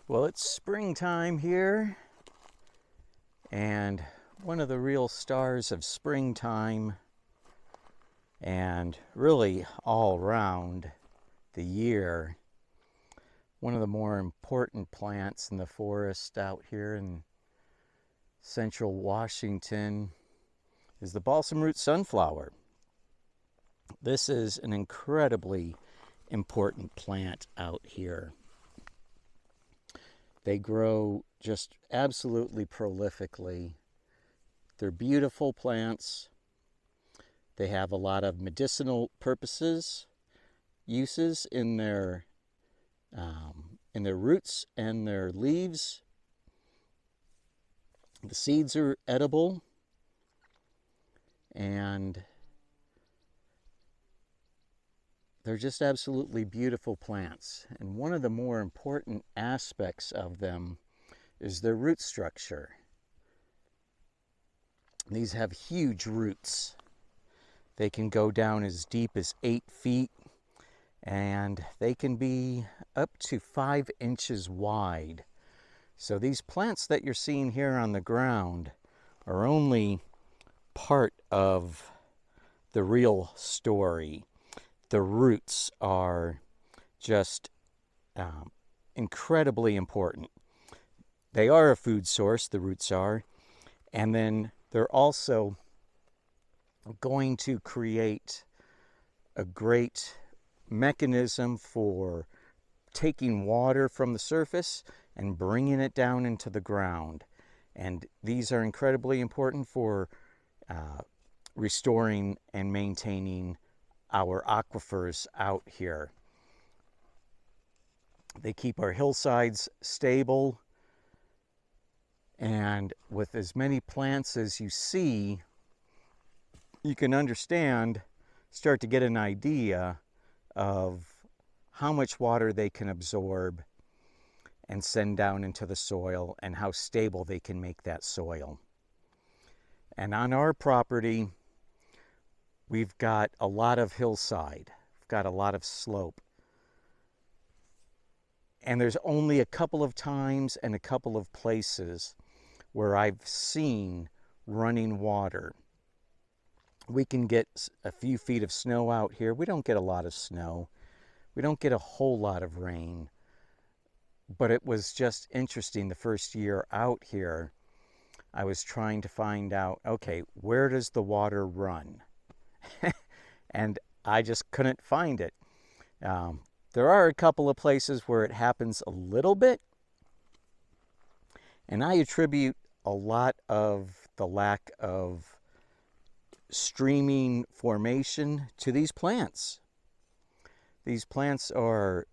Well, it's springtime here, and one of the real stars of springtime and really all around the year, one of the more important plants in the forest out here in central Washington is the Balsamroot Sunflower. This is an incredibly important plant out here. They grow just absolutely prolifically. They're beautiful plants. They have a lot of medicinal uses in their roots and their leaves. The seeds are edible, and they're just absolutely beautiful plants. And one of the more important aspects of them is their root structure. These have huge roots. They can go down as deep as 8 feet, and they can be up to 5 inches wide. So these plants that you're seeing here on the ground are only part of the real story. The roots are just incredibly important. They are a food source, the roots are, and then they're also going to create a great mechanism for taking water from the surface and bringing it down into the ground. And these are incredibly important for restoring and maintaining our aquifers out here. They keep our hillsides stable, and with as many plants as you see, you can start to get an idea of how much water they can absorb and send down into the soil, and how stable they can make that soil. And on our property, we've got a lot of hillside. We've got a lot of slope. And there's only a couple of times and a couple of places where I've seen running water. We can get a few feet of snow out here. We don't get a lot of snow. We don't get a whole lot of rain. But it was just interesting the first year out here. I was trying to find out, okay, where does the water run? And I just couldn't find it. There are a couple of places where it happens a little bit, and I attribute a lot of the lack of streaming formation to these plants. These plants are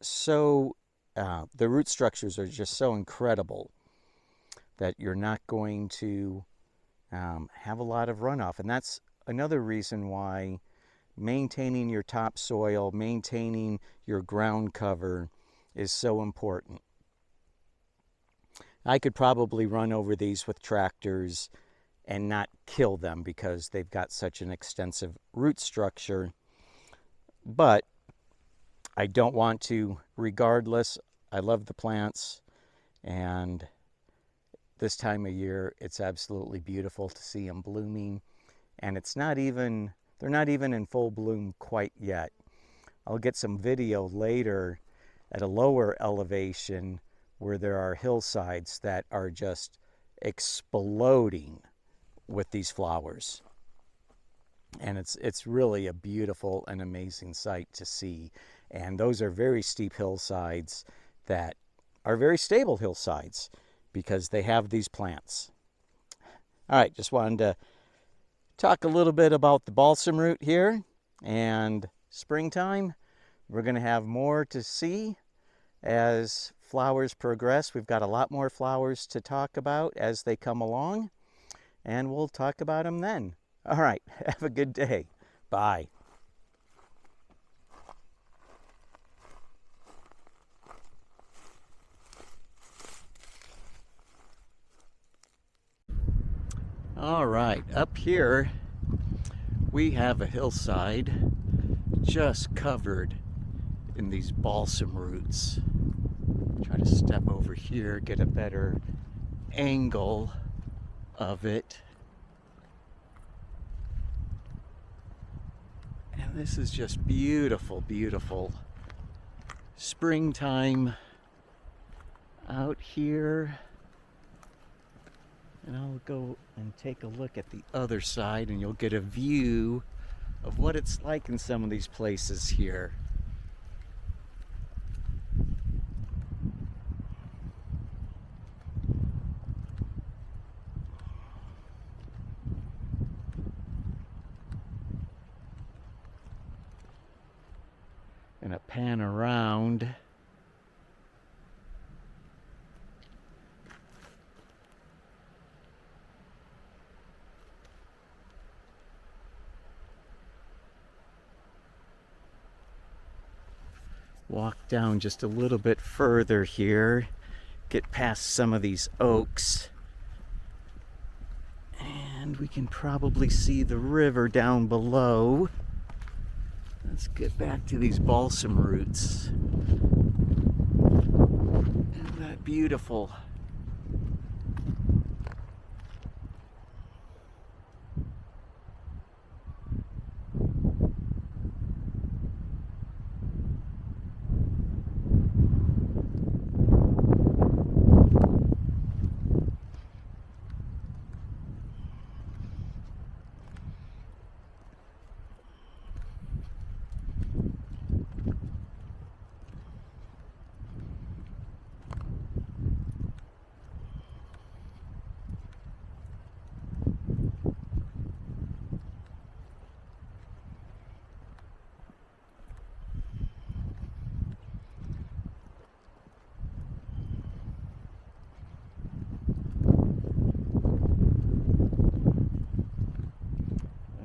so, the root structures are just so incredible that you're not going to have a lot of runoff. And that's another reason why maintaining your topsoil, maintaining your ground cover is so important. I could probably run over these with tractors and not kill them because they've got such an extensive root structure, but I don't want to. Regardless, I love the plants, and this time of year it's absolutely beautiful to see them blooming. And they're not even in full bloom quite yet. I'll get some video later at a lower elevation where there are hillsides that are just exploding with these flowers. And it's really a beautiful and amazing sight to see. And those are very steep hillsides that are very stable hillsides because they have these plants. All right, just wanted to talk a little bit about the balsamroot here, and springtime. We're going to have more to see as flowers progress. We've got a lot more flowers to talk about as they come along, and we'll talk about them then. All right, have a good day. Bye. All right, up here we have a hillside just covered in these balsam roots. Try to step over here, get a better angle of it. And this is just beautiful, beautiful springtime out here. And I'll go and take a look at the other side and you'll get a view of what it's like in some of these places here. Gonna pan around. Walk down just a little bit further here. Get past some of these oaks. And we can probably see the river down below. Let's get back to these Balsamroots. Isn't that beautiful?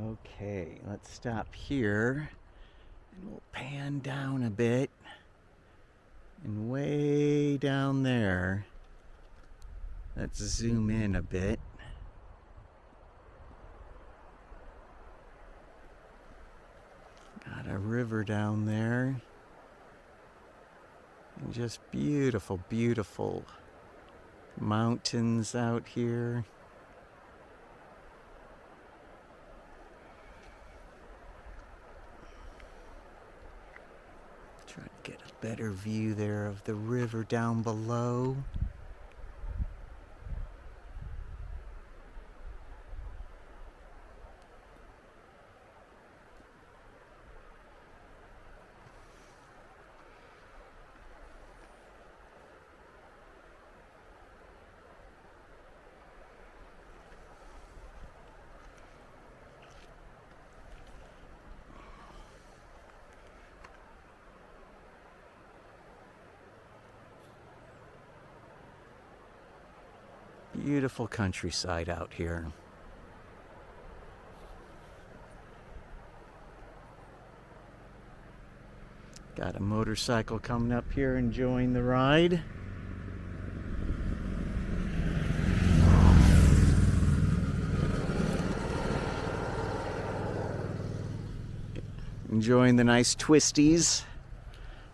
Okay, let's stop here and we'll pan down a bit. And way down there, let's zoom in a bit. Got a river down there. And just beautiful, beautiful mountains out here. Try to get a better view there of the river down below. Beautiful countryside out here. Got a motorcycle coming up here enjoying the ride. Enjoying the nice twisties.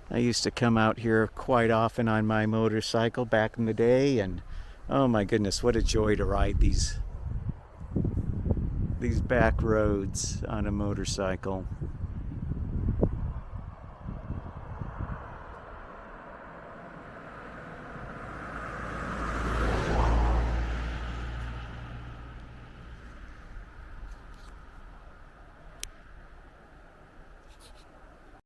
I used to come out here quite often on my motorcycle back in the day, and oh my goodness, what a joy to ride these back roads on a motorcycle.